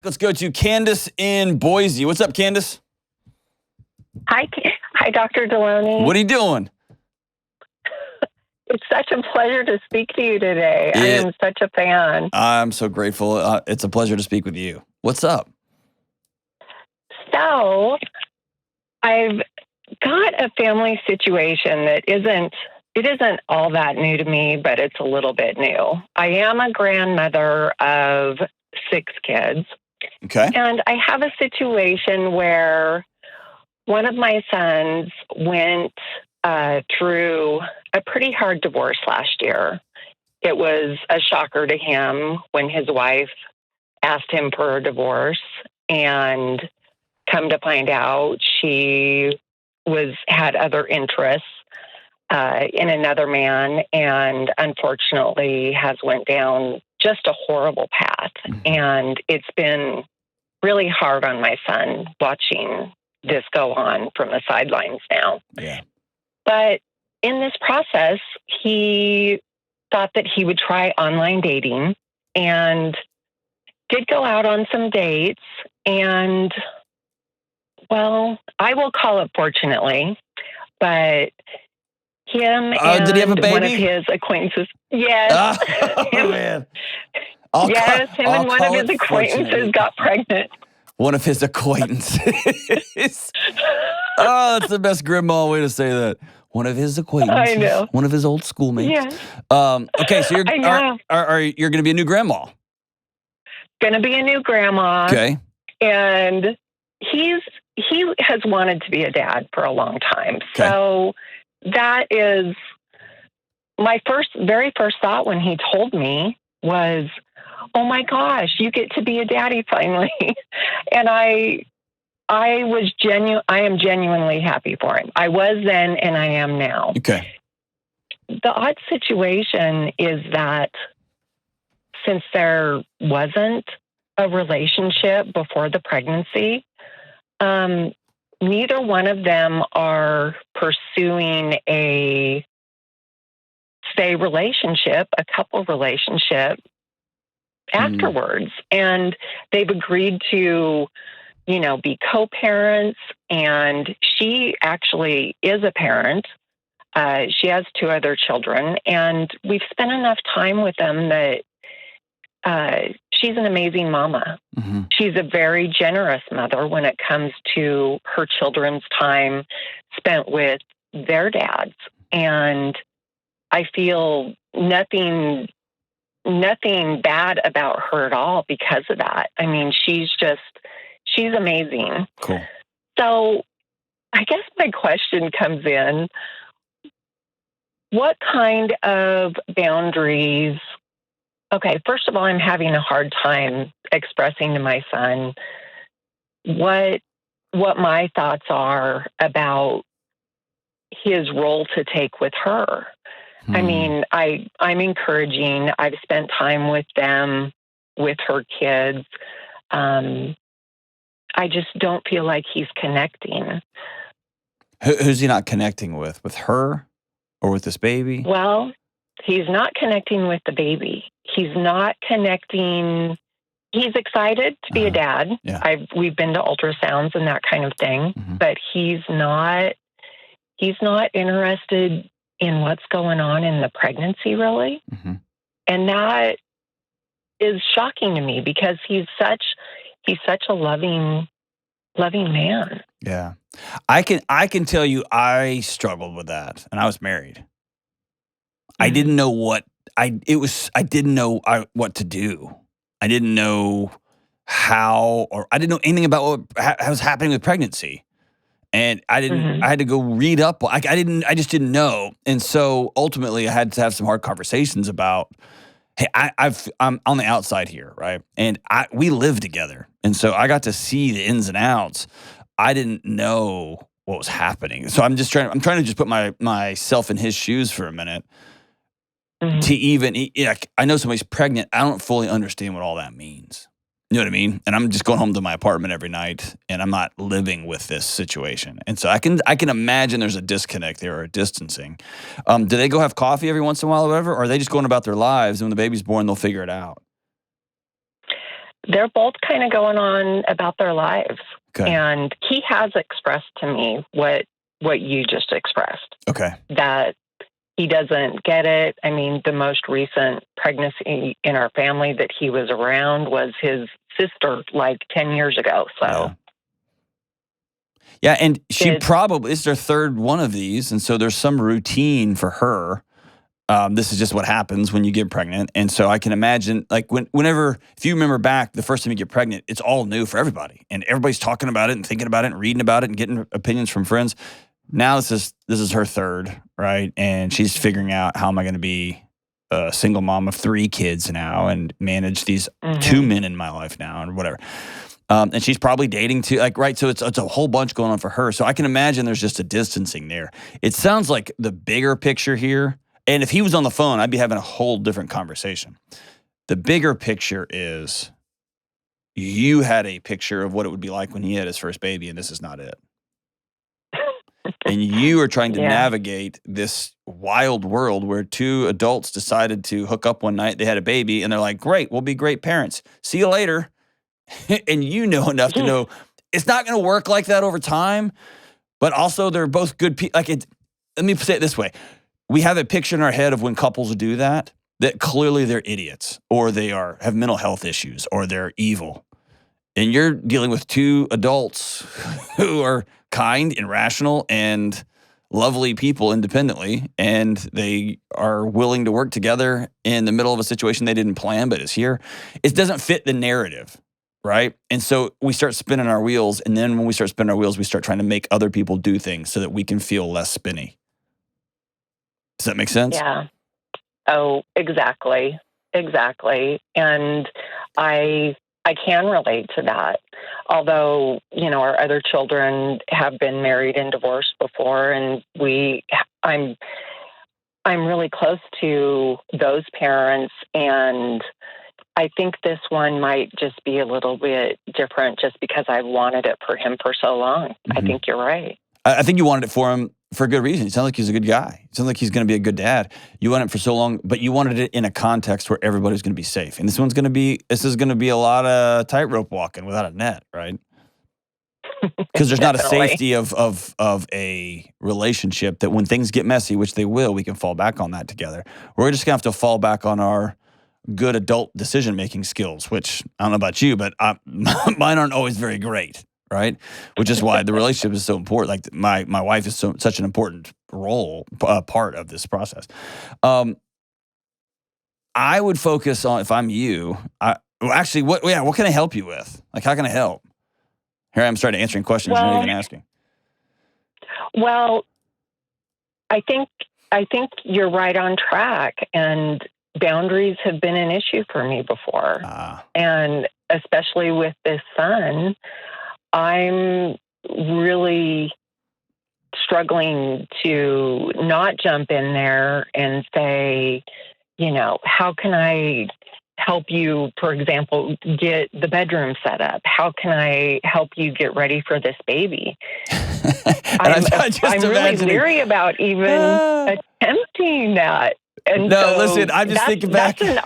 Let's go to Candace in Boise. What's up, Candace? Hi, Dr. Delony. What are you doing? It's such a pleasure to speak to you today. I am such a fan. I'm so grateful. It's a pleasure to speak with you. What's up? So, I've got a family situation that isn't all that new to me, but it's a little bit new. I am a grandmother of 6 kids. Okay. And I have a situation where one of my sons went through a pretty hard divorce last year. It was a shocker to him when his wife asked him for a divorce, and come to find out she had other interests in another man, and unfortunately has went down just a horrible path. And it's been really hard on my son watching this go on from the sidelines now. Yeah. But in this process, he thought that he would try online dating and did go out on some dates. And, well, I will call it fortunately, but him and did he have a baby? One of his acquaintances. Yes. Oh, man. Him and one of his acquaintances got pregnant. One of his acquaintances. Oh, that's the best grandma way to say that. One of his acquaintances. I know. One of his old schoolmates. Yeah. Okay, so you're going to be a new grandma. Going to be a new grandma. Okay. And he has wanted to be a dad for a long time. Okay. So that is my very first thought when he told me was, oh my gosh, you get to be a daddy finally. And I am genuinely happy for him. I was then and I am now. Okay. The odd situation is that since there wasn't a relationship before the pregnancy, neither one of them are pursuing a relationship, a couple relationship afterwards. And they've agreed to, be co-parents. And she actually is a parent. She has 2 other children, and we've spent enough time with them that she's an amazing mama. Mm-hmm. She's a very generous mother when it comes to her children's time spent with their dads. And I feel nothing bad about her at all because of that. I mean, she's amazing. Cool. So I guess my question comes in, what kind of boundaries? Okay, first of all, I'm having a hard time expressing to my son what my thoughts are about his role to take with her. I mean, I'm encouraging. I've spent time with them, with her kids. I just don't feel like he's connecting. Who's he not connecting with? With her or with this baby? Well, he's not connecting with the baby. He's not connecting. He's excited to be a dad. Yeah. We've been to ultrasounds and that kind of thing, but he's not interested in what's going on in the pregnancy, really. Mm-hmm. And that is shocking to me because he's such a loving man. Yeah. I can tell you I struggled with that, and I was married. I didn't know what what to do. I didn't know how, or I didn't know anything about what was happening with pregnancy. And I had to go read up. I just didn't know. And so ultimately I had to have some hard conversations about, hey, I'm on the outside here, right? And we live together. And so I got to see the ins and outs. I didn't know what was happening. So I'm trying to just put myself in his shoes for a minute. To even, I know somebody's pregnant. I don't fully understand what all that means. You know what I mean? And I'm just going home to my apartment every night, and I'm not living with this situation. And so I can imagine there's a disconnect there or a distancing. Do they go have coffee every once in a while or whatever? Or are they just going about their lives, and when the baby's born, they'll figure it out? they're both kind of going on about their lives. Okay. And he has expressed to me what you just expressed. Okay. That he doesn't get it. I mean, the most recent pregnancy in our family that he was around was his sister, like 10 years ago. So. Yeah, and she probably, this is her third one of these, and so there's some routine for her. This is just what happens when you get pregnant. And so I can imagine, like, whenever, if you remember back, the first time you get pregnant, it's all new for everybody. And everybody's talking about it and thinking about it and reading about it and getting opinions from friends. Now this is her third, right? And she's figuring out, how am I going to be a single mom of 3 kids now and manage these 2 men in my life now or whatever. And she's probably dating too, like, right? So it's a whole bunch going on for her. So I can imagine there's just a distancing there. It sounds like the bigger picture here, and if he was on the phone, I'd be having a whole different conversation. The bigger picture is you had a picture of what it would be like when he had his first baby, and this is not it. And you are trying to navigate this wild world where 2 adults decided to hook up one night. They had a baby, and they're like, great, we'll be great parents. See you later. And you know enough to know it's not going to work like that over time, but also they're both good people. Like, let me say it this way. We have a picture in our head of when couples do that clearly they're idiots, or they have mental health issues, or they're evil. And you're dealing with 2 adults who are kind and rational and lovely people independently, and they are willing to work together in the middle of a situation they didn't plan but is here. It doesn't fit the narrative. Right? And so we start spinning our wheels, and then when we start spinning our wheels, we start trying to make other people do things so that we can feel less spinny. Does that make sense? Yeah. Oh, exactly. Exactly. And I can relate to that. Although, our other children have been married and divorced before, and I'm really close to those parents, and I think this one might just be a little bit different just because I wanted it for him for so long. I think you're right. I think you wanted it for him for a good reason. It sounds like he's a good guy. It sounds like he's going to be a good dad. You wanted it for so long, but you wanted it in a context where everybody's going to be safe. And this is going to be a lot of tightrope walking without a net, right? Because there's not a safety of a relationship that when things get messy, which they will, we can fall back on that together. We're just going to have to fall back on our good adult decision-making skills, which I don't know about you, but mine aren't always very great, right? Which is why the relationship is so important. Like my wife is such an important part of this process. I would focus on, if I'm you, what can I help you with? Like, how can I help? Here I am starting answering questions you're not even asking. Well, I think you're right on track, and boundaries have been an issue for me before. And especially with this son, I'm really struggling to not jump in there and say, how can I help you, for example, get the bedroom set up? How can I help you get ready for this baby? I'm really leery about even attempting that. And no, listen, I'm just thinking back. I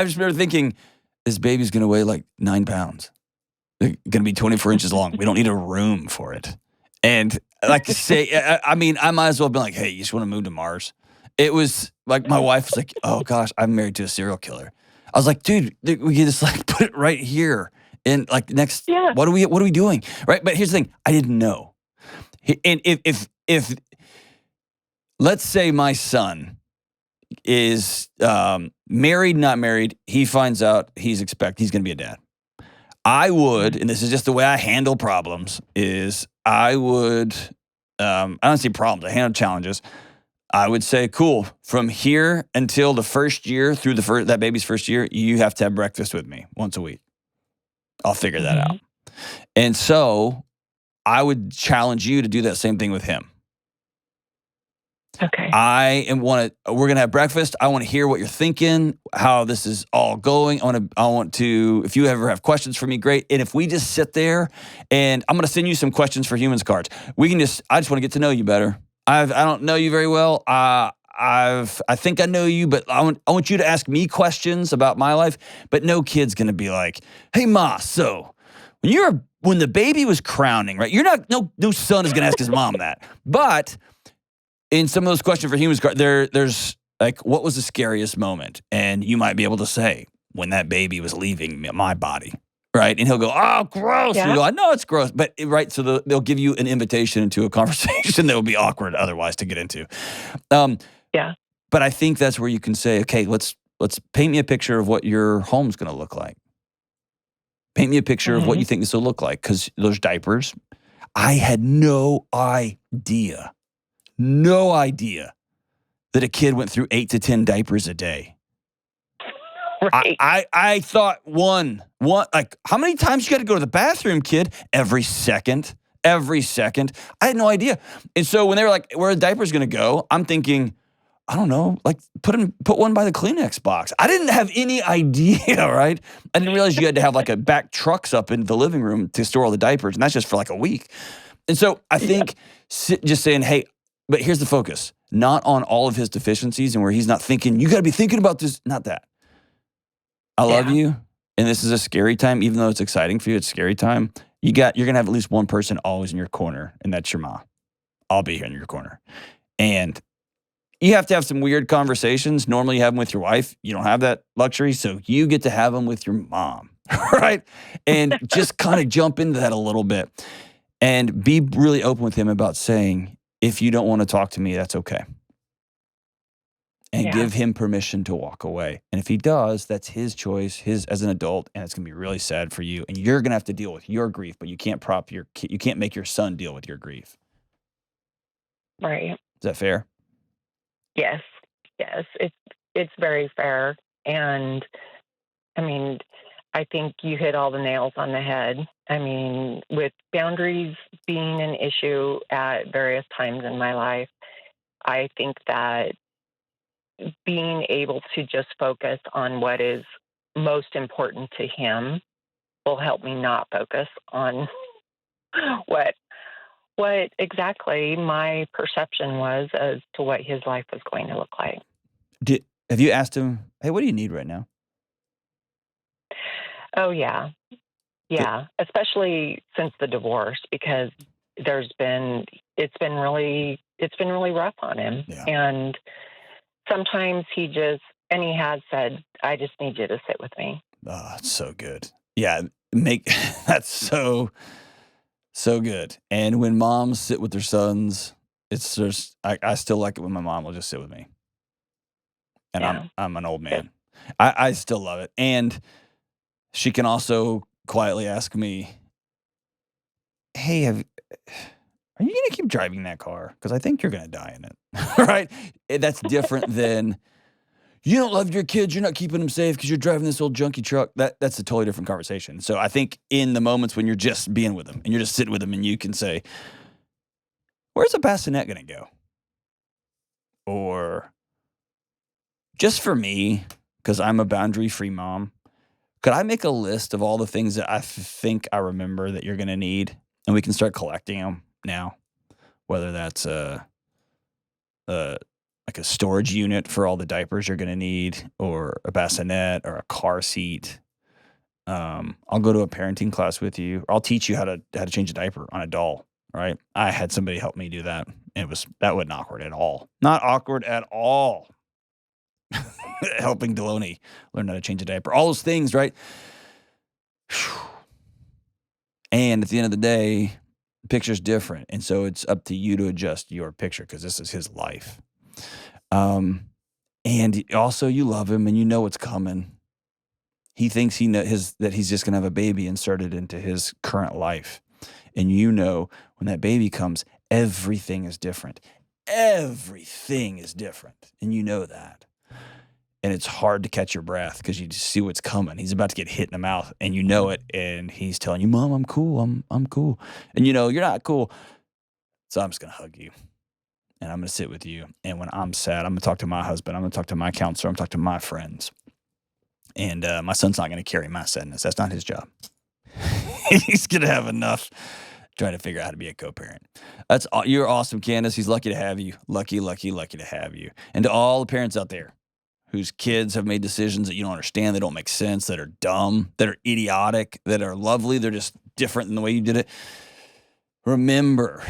just remember thinking, this baby's going to weigh like 9 pounds. They're going to be 24 inches long. We don't need a room for it. And like to say, I might as well have been like, hey, you just want to move to Mars? It was like, my wife was like, oh gosh, I'm married to a serial killer. I was like, dude, we can just like put it right here. And like what are we doing? Right. But here's the thing. I didn't know. And if let's say my son is married, not married, he finds out he's going to be a dad. I would, and this is just the way I handle problems, I don't see problems, I handle challenges. I would say, cool, from here until the first year, through that baby's first year, you have to have breakfast with me once a week. I'll figure that out. And so I would challenge you to do that same thing with him. Okay. We're going to have breakfast. I want to hear what you're thinking, how this is all going. I want to, if you ever have questions for me, great. And if we just sit there, and I'm going to send you some questions for humans cards. I just want to get to know you better. I don't know you very well. I I think I know you, but I want you to ask me questions about my life. But no kid's gonna be like, hey Ma, so when the baby was crowning, right? You're not no son is gonna ask his mom that. But in some of those questions for humans, there's like, what was the scariest moment? And you might be able to say, when that baby was leaving my body, right? And he'll go, oh, gross. Yeah. And you go, I know it's gross. But, right, so they'll give you an invitation into a conversation that would be awkward otherwise to get into. Yeah. But I think that's where you can say, okay, let's paint me a picture of what your home's going to look like. Paint me a picture of what you think this will look like. Because those diapers, I had no idea that a kid went through 8 to 10 diapers a day. Right. I thought one, like, how many times you got to go to the bathroom, kid? Every second. I had no idea. And so when they were like, where are the diapers going to go? I'm thinking, I don't know, like put one by the Kleenex box. I didn't have any idea, right? I didn't realize you had to have like a back trucks up in the living room to store all the diapers. And that's just for like a week. And so I think just saying, hey, but here's the focus. Not on all of his deficiencies and where he's not thinking, you got to be thinking about this. Not that. I love you, and this is a scary time. Even though it's exciting for you, it's a scary time. You're going to have at least one person always in your corner, and that's your mom. I'll be here in your corner. And you have to have some weird conversations. Normally you have them with your wife. You don't have that luxury, so you get to have them with your mom, right? And just kind of jump into that a little bit and be really open with him about saying, if you don't want to talk to me, that's okay. And give him permission to walk away. And if he does, that's his choice, his as an adult, and it's going to be really sad for you. And you're going to have to deal with your grief, but you can't you can't make your son deal with your grief. Right. Is that fair? Yes. It's very fair. And I mean, I think you hit all the nails on the head. I mean, with boundaries being an issue at various times in my life, I think that being able to just focus on what is most important to him will help me not focus on what exactly my perception was as to what his life was going to look like. Have you asked him, hey, what do you need right now? Oh, yeah. Yeah, especially since the divorce, because it's been really rough on him. Yeah. And sometimes he has said, I just need you to sit with me. Oh, it's so good. Yeah, that's so good. And when moms sit with their sons, it's just, I still like it when my mom will just sit with me. And I'm an old man. I still love it. And she can also quietly ask me, hey, are you going to keep driving that car? Because I think you're going to die in it, right? That's different than, you don't love your kids, you're not keeping them safe because you're driving this old junky truck. That's a totally different conversation. So I think in the moments when you're just being with them and you're just sitting with them and you can say, where's the bassinet going to go? Or just for me, because I'm a boundary-free mom, could I make a list of all the things that I think I remember that you're going to need? And we can start collecting them now, whether that's like a storage unit for all the diapers you're going to need, or a bassinet, or a car seat. I'll go to a parenting class with you. I'll teach you how to change a diaper on a doll, right? I had somebody help me do that. That wasn't awkward at all. Not awkward at all. Helping Delony learn how to change a diaper. All those things, right? And at the end of the day, the picture's different. And so it's up to you to adjust your picture because this is his life. And also you love him and you know what's coming. He thinks that he's just going to have a baby inserted into his current life. And you know when that baby comes, everything is different. Everything is different. And you know that. And it's hard to catch your breath because you just see what's coming. He's about to get hit in the mouth, and you know it. And he's telling you, "Mom, I'm cool. I'm cool." And you know you're not cool. So I'm just gonna hug you, and I'm gonna sit with you. And when I'm sad, I'm gonna talk to my husband. I'm gonna talk to my counselor. I'm gonna talk to my friends. And my son's not gonna carry my sadness. That's not his job. He's gonna have enough trying to figure out how to be a co-parent. You're awesome, Candace. He's lucky to have you. Lucky, lucky, lucky to have you. And to all the parents out there whose kids have made decisions that you don't understand, that don't make sense, that are dumb, that are idiotic, that are lovely, they're just different than the way you did it. Remember,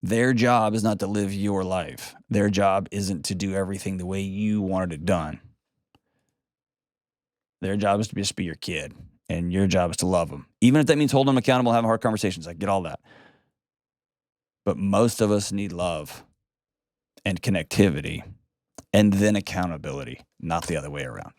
their job is not to live your life. Their job isn't to do everything the way you wanted it done. Their job is to just be your kid, and your job is to love them. Even if that means holding them accountable, having hard conversations. I get all that. But most of us need love and connectivity and then accountability, not the other way around.